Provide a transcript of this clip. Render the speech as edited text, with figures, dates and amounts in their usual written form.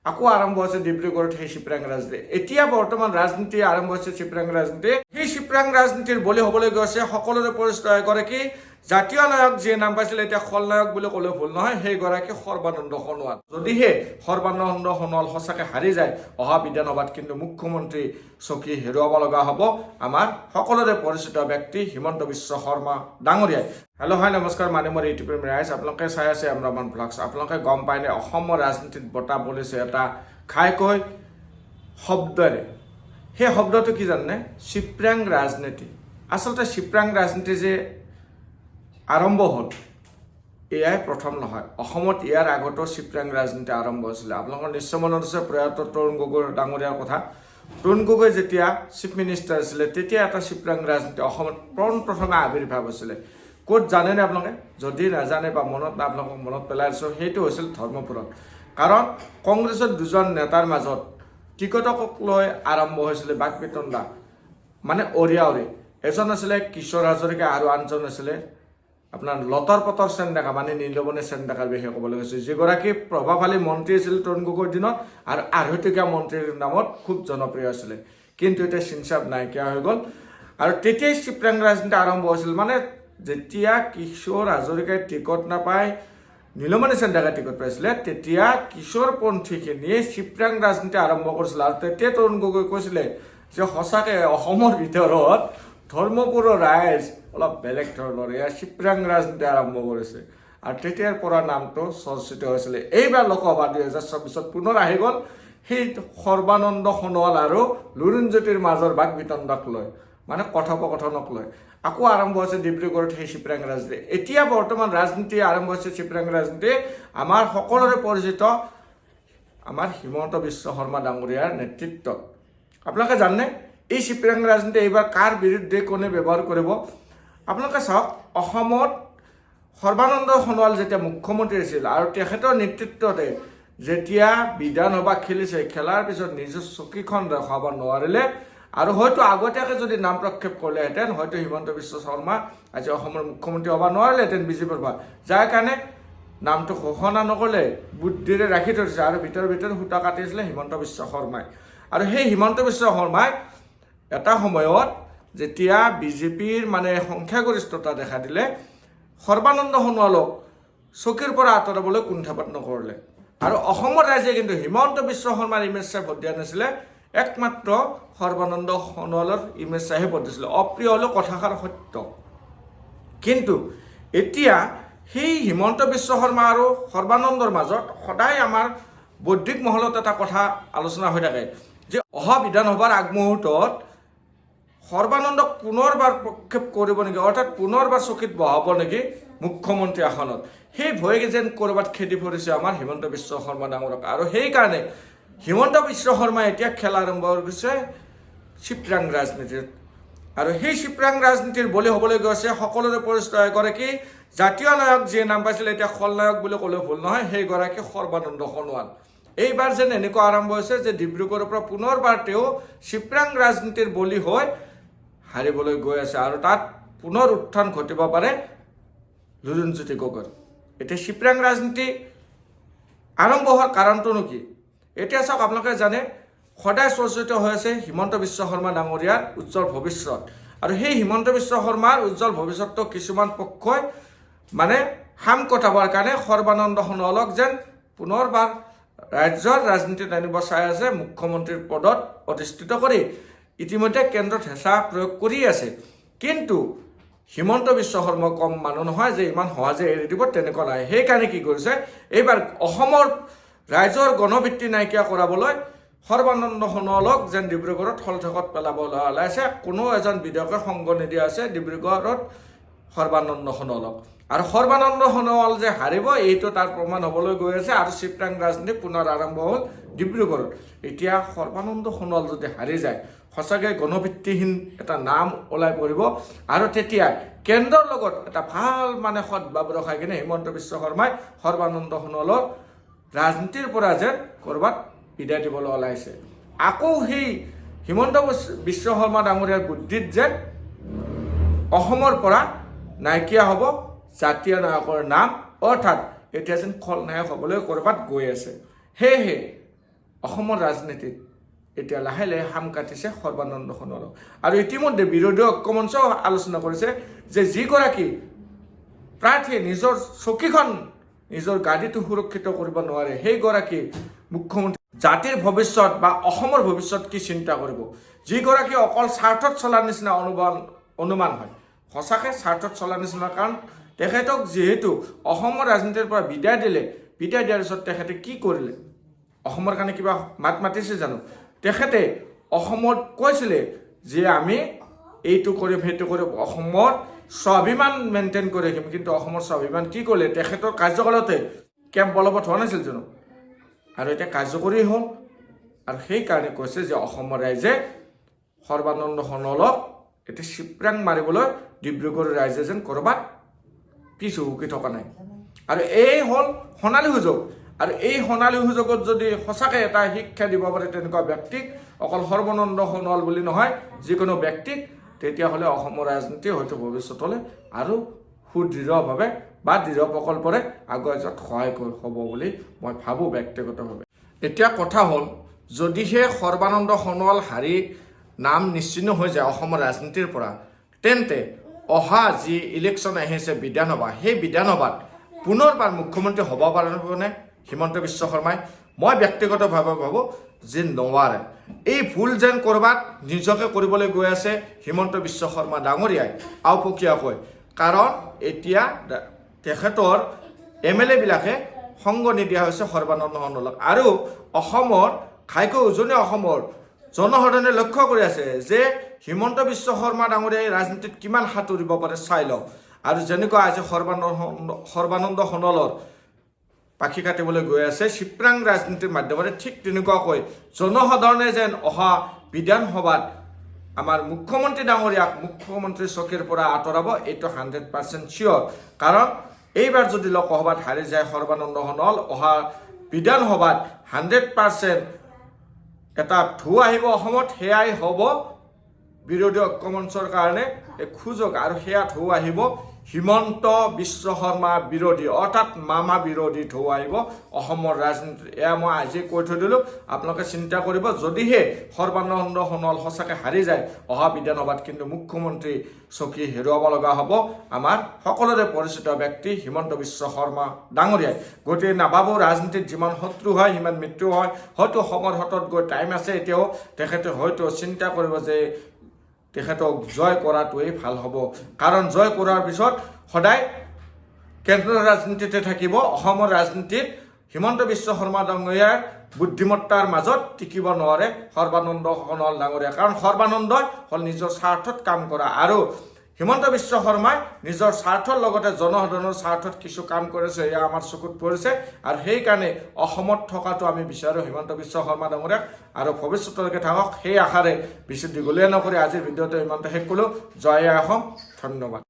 আকৌ আৰম্ভ হৈছে ডিব্ৰুগড়ত সেই চিপৰাং ৰাজনীতি। এতিয়া বৰ্তমান ৰাজনীতি আৰম্ভ হৈছে চিপৰাং ৰাজনীতি। সেই চিপৰাং ৰাজনীতিৰ বলি হ'বলৈ গৈছে সকলোৰে পৰিচিত এগৰাকী জাতীয় নায়ক, যিয়ে নাম পাইছিলে এতিয়া খলনায়ক বুলি ক'লেও ভুল নহয়, সেইগৰাকী সৰ্বানন্দ সোণোৱাল। যদিহে সৰ্বানন্দ সোণোৱাল সঁচাকৈ হাৰি যায় অহা বিধানসভাত, কিন্তু মুখ্যমন্ত্ৰী চকী হেৰুৱাব লগা হ'ব আমাৰ সকলোৰে পৰিচিত ব্যক্তি হিমন্ত বিশ্ব শৰ্মা ডাঙৰীয়াই। হেল্ল' হাই নমস্কাৰ, মানে মোৰ ইউটিউবৰ ৰাইজ, আপোনালোকে চাই আছে এমৰামান ব্লগছ। আপোনালোকে গম পায়নে অসমৰ ৰাজনীতিত বঁটা বলিছে এটা ঘাইকৈ শব্দৰে। সেই শব্দটো কি জানে? চিপৰাং ৰাজনীতি। আচলতে চিপৰাং ৰাজনীতি যে আৰম্ভ হ'ল এয়াই প্ৰথম নহয়। অসমত ইয়াৰ আগতো চিপৰাং ৰাজনীতি আৰম্ভ হৈছিলে। আপোনালোকৰ নিশ্চয় মনত আছে প্ৰয়াত তৰুণ গগৈ ডাঙৰীয়াৰ কথা। তৰুণ গগৈ যেতিয়া চিফ মিনিষ্টাৰ আছিলে তেতিয়া এটা চিপৰাং ৰাজনীতি অসমত পোনপ্ৰথমে আৱিৰ্ভাৱ হৈছিলে। ক'ত জানেনে আপোনালোকে? যদি নাজানে বা আপোনালোকক মনত পেলাই দিছোঁ, সেইটো হৈছিল ধৰ্মপুৰত। কাৰণ কংগ্ৰেছৰ দুজন নেতাৰ মাজত টিকটক লৈ আৰম্ভ হৈছিলে বাক বিতণ্ডা, মানে অৰিয়া। এজন আছিলে কিশোৰ হাজৰিকা আৰু আনজন আছিলে আপোনাৰ লতৰ পতৰ সেন ডেকা, মানে নীলমণি সেন ডেকাৰ বিষয়ে ক'বলৈ গৈছে, যিগৰাকী প্ৰভাৱশালী মন্ত্ৰী আছিল তৰুণ গগৈৰ দিনত আৰু আঢ়ৈটকীয়া মন্ত্ৰীৰ নামত খুব জনপ্ৰিয় আছিলে। কিন্তু এতিয়া চিনচাপ নাইকিয়া হৈ গ'ল। আৰু তেতিয়াই চিপৰাং ৰাজনীতি আৰম্ভ হৈছিল। মানে যেতিয়া কিশোৰ হাজৰিকাই টিকট নাপায়, নীলমণি সেন ডেকাই টিকট পাইছিলে, তেতিয়া কিশোৰপন্থীখিনিয়ে চিপৰাং ৰাজনীতি আৰম্ভ কৰিছিল। আৰু তেতিয়া তৰুণ গগৈ কৈছিলে যে সঁচাকৈ অসমৰ ভিতৰত ধৰ্মপুৰৰ ৰাইজ অলপ বেলেগ ধৰণৰ, এয়া চিপৰাং ৰাজনীতি আৰম্ভ কৰিছে। আৰু তেতিয়াৰ পৰা নামটো চৰ্চিত হৈছিলে। এইবাৰ লোকসভা 2024 পুনৰ আহি গ'ল সেই সৰ্বানন্দ সোণোৱাল আৰু লুৰিণজ্যোতিৰ মাজৰ বাক বিতণ্ডাক লৈ, মানে কথোপকথনক লৈ আকৌ আৰম্ভ হৈছে ডিব্ৰুগড়ত সেই চিপৰাং ৰাজনীতি। এতিয়া বৰ্তমান ৰাজনীতি আৰম্ভ হৈছে চিপৰাং ৰাজনীতি আমাৰ সকলোৰে পৰিচিত আমাৰ হিমন্ত বিশ্ব শৰ্মা ডাঙৰীয়াৰ নেতৃত্বত। আপোনালোকে জানে এই চিপৰাং ৰাজনীতি এইবাৰ কাৰ বিৰুদ্ধে কোনে ব্যৱহাৰ কৰিব? আপোনালোকে চাওক, অসমত সৰ্বানন্দ সোণোৱাল যেতিয়া মুখ্যমন্ত্ৰী আছিল আৰু তেখেতৰ নেতৃত্বতে যেতিয়া বিধানসভা খেলিছে, খেলাৰ পিছত নিজৰ চকীখন ৰখাব নোৱাৰিলে। আৰু হয়তো আগতীয়াকৈ যদি নাম প্ৰক্ষেপ কৰিলেহেঁতেন হয়তো হিমন্ত বিশ্ব শৰ্মা আজি অসমৰ মুখ্যমন্ত্ৰী হ'ব নোৱাৰিলেহেঁতেন বিজেপিৰ পৰা। যাৰ কাৰণে নামটো ঘোষণা নকৰিলে, বুদ্ধিৰে ৰাখি থৈছে আৰু ভিতৰত সূতা কাটিছিলে হিমন্ত বিশ্ব শৰ্মাই। আৰু সেই হিমন্ত বিশ্ব শৰ্মাই এটা সময়ত যেতিয়া বিজেপিৰ মানে সংখ্যাগৰিষ্ঠতা দেখা দিলে, সৰ্বানন্দ সোণোৱালক চকীৰ পৰা আঁতৰাবলৈ কুণ্ঠাপাত নকৰিলে। আৰু অসমৰ ৰাইজে কিন্তু হিমন্ত বিশ্ব শৰ্মাৰ ইমেজ চাই ভোট দিয়া নাছিলে, একমাত্ৰ সৰ্বানন্দ সোণোৱালৰ ইমেজ চাইহে ভোট দিছিলে। অপ্ৰিয় হ'লেও কথাষাৰ সত্য। কিন্তু এতিয়া সেই হিমন্ত বিশ্ব শৰ্মা আৰু সৰ্বানন্দৰ মাজত সদায় আমাৰ বৌদ্ধিক মহলত এটা কথা আলোচনা হৈ থাকে যে অহা বিধানসভাৰ আগমুহূৰ্তত সৰ্বানন্দক পুনৰবাৰ প্ৰক্ষেপ কৰিব নেকি, অৰ্থাৎ পুনৰবাৰ চকীত বহাব নেকি মুখ্যমন্ত্ৰী আসনত। সেই ভয়ে যেন ক'ৰবাত খেদি পৰিছে আমাৰ হিমন্ত বিশ্ব শৰ্মা ডাঙৰক। আৰু সেইকাৰণে হিমন্ত বিশ্ব শৰ্মাই এতিয়া খেল আৰম্ভ কৰিছে চিপৰাং ৰাজনীতিত। আৰু সেই চিপৰাং ৰাজনীতিৰ বলি হ'বলৈ গৈছে সকলোৰে পৰিচিত এগৰাকী জাতীয় নায়ক, যিয়ে নাম পাইছিলে এতিয়া খলনায়ক বুলি ক'লেও ভুল নহয়, সেইগৰাকী সৰ্বানন্দ সোণোৱাল। এইবাৰ যেন এনেকুৱা আৰম্ভ হৈছে যে ডিব্ৰুগড়ৰ পৰা পুনৰবাৰ তেওঁ চিপৰাং ৰাজনীতিৰ বলি হৈ হাৰিবলৈ গৈ আছে। আৰু তাত পুনৰ উত্থান ঘটিব পাৰে লুৰিণজ্যোতি গগৈৰ। এতিয়া চিপৰাং ৰাজনীতি আৰম্ভ হোৱাৰ কাৰণটোনো কি? এতিয়া চাওক, আপোনালোকে জানে সদায় চৰ্চিত হৈ আছে হিমন্ত বিশ্ব শৰ্মা ডাঙৰীয়াৰ উজ্জ্বল ভৱিষ্যত। আৰু সেই হিমন্ত বিশ্ব শৰ্মাৰ উজ্জ্বল ভৱিষ্যতটো কিছুমান পক্ষই মানে হাম কটাবৰ কাৰণে সৰ্বানন্দ সোণোৱালক যেন পুনৰবাৰ ৰাজ্যৰ ৰাজনীতিত আনিব চাই আছে, মুখ্যমন্ত্ৰীৰ পদত অধিষ্ঠিত কৰি ইতিমধ্যে কেন্দ্ৰত হেঁচা প্ৰয়োগ কৰি আছে। কিন্তু হিমন্ত বিশ্ব শৰ্মা কম মানুহ নহয় যে ইমান সহজে এৰি দিব, তেনেকুৱা নাই। সেইকাৰণে কি কৰিছে, এইবাৰ অসমৰ ৰাইজৰ গণভিত্তি নাইকিয়া কৰাবলৈ সৰ্বানন্দ সোণোৱালক যেন ডিব্ৰুগড়ত থলথেকত পেলাবলৈ ওলাইছে। কোনো এজন বিধায়কে সংগ নিদিয়া আছে ডিব্ৰুগড়ত সৰ্বানন্দ সোণোৱালক। আৰু সৰ্বানন্দ সোণোৱাল যে হাৰিব এইটো তাৰ প্ৰমাণ হ'বলৈ গৈ আছে। আৰু চিপৰাং ৰাজনীতি পুনৰ আৰম্ভ হ'ল ডিব্ৰুগড়ত। এতিয়া সৰ্বানন্দ সোণোৱাল যদি হাৰি যায় সঁচাকৈ গণভিত্তিহীন এটা নাম ওলাই পৰিব। আৰু তেতিয়া কেন্দ্ৰৰ লগত এটা ভাল মানে সদভাৱ ৰখাই কিনে হিমন্ত বিশ্ব শৰ্মাই সৰ্বানন্দ সোণোৱালৰ ৰাজনীতিৰ পৰা যেন ক'ৰবাত বিদায় দিবলৈ ওলাইছে। আকৌ সেই হিমন্ত বিশ্ব শৰ্মা ডাঙৰীয়াৰ বুদ্ধিত যেন অসমৰ পৰা নাইকিয়া হ'ব জাতীয় নায়কৰ নাম, অৰ্থাৎ এতিয়া যেন খলনায়ক হ'বলৈ ক'ৰবাত গৈ আছে। সেয়েহে অসমৰ ৰাজনীতিত এতিয়া লাহে লাহে হাম কাটিছে সৰ্বানন্দ সোণোৱালক আৰু ইতিমধ্যে বিৰোধী ঐক্য মঞ্চও আলোচনা কৰিছে যে যিগৰাকী প্ৰাৰ্থীয়ে নিজৰ চকীখন নিজৰ গাড়ীটো সুৰক্ষিত কৰিব নোৱাৰে সেইগৰাকী মুখ্যমন্ত্ৰী জাতিৰ ভৱিষ্যত বা অসমৰ ভৱিষ্যত কি চিন্তা কৰিব যিগৰাকী অকল স্বাৰ্থত চলাৰ নিচিনা অনুমান হয় সঁচাকৈ স্বাৰ্থত চলাৰ নিচিনা কাৰণ তেখেতক যিহেতু অসমৰ ৰাজনীতিৰ পৰা বিদায় দিয়াৰ পিছত তেখেতে কি কৰিলে অসমৰ কাৰণে কিবা মাত মাতিছে জানো তেখেতে অসমত কৈছিলে যে আমি এইটো কৰিম সেইটো কৰিম অসমৰ স্বাভিমান মেইনটেইন কৰি ৰাখিম কিন্তু অসমৰ স্বাভিমান কি কৰিলে তেখেতৰ কাৰ্যকালতে কেম্প বলবৎ হোৱা নাছিল জানো আৰু এতিয়া কাৰ্যকৰী হ'ল আৰু সেইকাৰণে কৈছে যে অসমৰ ৰাইজে সৰ্বানন্দ সোণোৱালক এতিয়া চিপৰাং মাৰিবলৈ ডিব্ৰুগড় ৰাইজে যেন ক'ৰবাত পিছ হুকি থকা নাই আৰু এই হ'ল সোণালী সুযোগ আৰু এই সোণালী সুযোগত যদি সঁচাকৈ এটা শিক্ষা দিব পাৰে তেনেকুৱা ব্যক্তিক অকল সৰ্বানন্দ সোণোৱাল বুলি নহয় যিকোনো ব্যক্তিক তেতিয়াহ'লে অসমৰ ৰাজনীতি হয়তো ভৱিষ্যতলৈ আৰু সুদৃঢ়ভাৱে বা দৃঢ় প্ৰকল্পৰে আগুৱাই যোৱাত সহায় হ'ব বুলি মই ভাবোঁ ব্যক্তিগতভাৱে এতিয়া কথা হ'ল যদিহে সৰ্বানন্দ সোণোৱাল হাৰি নাম নিশ্চিহ্ন হৈ যায় অসমৰ ৰাজনীতিৰ পৰা তেন্তে অহা যি ইলেকশ্যন আহিছে বিধানসভা সেই বিধানসভাত পুনৰবাৰ মুখ্যমন্ত্ৰী হ'ব পাৰিবনে হিমন্ত বিশ্ব শৰ্মাই মই ব্যক্তিগতভাৱে ভাবোঁ যে নোৱাৰে এই ভুল যেন ক'ৰবাত নিজকে কৰিবলৈ গৈ আছে হিমন্ত বিশ্ব শৰ্মা ডাঙৰীয়াই আওপকীয়াকৈ কাৰণ এতিয়া তেখেতৰ MLA বিলাকে সংগ নিদিয়া হৈছে সৰ্বানন্দ সোণোৱালক আৰু অসমৰ ঘাইকৈ উজনি অসমৰ জনসাধাৰণে লক্ষ্য কৰি আছে যে হিমন্ত বিশ্ব শৰ্মা ডাঙৰীয়াই ৰাজনীতিত কিমান সাঁতুৰিব পাৰে চাই লওক আৰু যেনেকুৱা আজি সৰ্বানন্দ সোণোৱালৰ পাখি কাটিবলৈ গৈ আছে চিপৰাং ৰাজনীতিৰ মাধ্যমেৰে ঠিক তেনেকুৱাকৈ জনসাধাৰণে যেন অহা বিধানসভাত আমাৰ মুখ্যমন্ত্ৰী ডাঙৰীয়াক মুখ্যমন্ত্ৰী চকীৰ পৰা আঁতৰাব এইটো 100% চিয়ৰ কাৰণ এইবাৰ যদি লোকসভাত হাৰি যায় সৰ্বানন্দ সোণোৱাল অহা বিধানসভাত 100% এটা ঢৌ আহিব অসমত সেয়াই হ'ব বিৰোধী ঐক্য মঞ্চৰ কাৰণে এক সুযোগ আৰু সেয়া ঢৌ আহিব হিমন্ত বিশ্ব শৰ্মা বিৰোধী অৰ্থাৎ মামা বিৰোধী ঢৌ আহিব অসমৰ ৰাজনীতিত এয়া মই আজি কৈ থৈ দিলোঁ আপোনালোকে চিন্তা কৰিব যদিহে সৰ্বানন্দ সোণোৱাল সঁচাকৈ হাৰি যায় অহা বিধানসভাত কিন্তু মুখ্যমন্ত্ৰী চকী হেৰুৱাব লগা হ'ব আমাৰ সকলোৰে পৰিচিত ব্যক্তি হিমন্ত বিশ্ব শৰ্মা ডাঙৰীয়াই গতিকে নাভাবোঁ ৰাজনীতিত যিমান শত্ৰু হয় সিমান মৃত্যু হয় হয়তো সময়ৰ হাতত গৈ টাইম আছে এতিয়াও তেখেতে হয়তো চিন্তা কৰিব যে তেখেতক জয় কৰাটোৱেই ভাল হ'ব কাৰণ জয় কৰাৰ পিছত সদায় কেন্দ্ৰীয় ৰাজনীতিতে থাকিব অসমৰ ৰাজনীতিত হিমন্ত বিশ্ব শৰ্মা ডাঙৰীয়াৰ বুদ্ধিমত্তাৰ মাজত টিকিব নোৱাৰে সৰ্বানন্দ সোণোৱাল ডাঙৰীয়া কাৰণ সৰ্বানন্দই হ'ল নিজৰ স্বাৰ্থত কাম কৰা আৰু হিমন্ত বিশ্ব শৰ্মাই নিজৰ স্বাৰ্থৰ লগতে জনসাধাৰণৰ স্বাৰ্থত কিছু কাম কৰিছে এয়া আমাৰ চকুত পৰিছে আৰু সেইকাৰণে অসমত থকাটো আমি বিচাৰোঁ হিমন্ত বিশ্ব শৰ্মা ডাঙৰীয়াক আৰু ভৱিষ্যতলৈকে থাকক সেই আশাৰে বেছি দীঘলীয়া নকৰি আজিৰ ভিডিঅ'টো ইমানতে শেষ কৰিলোঁ জয় অসম ধন্যবাদ।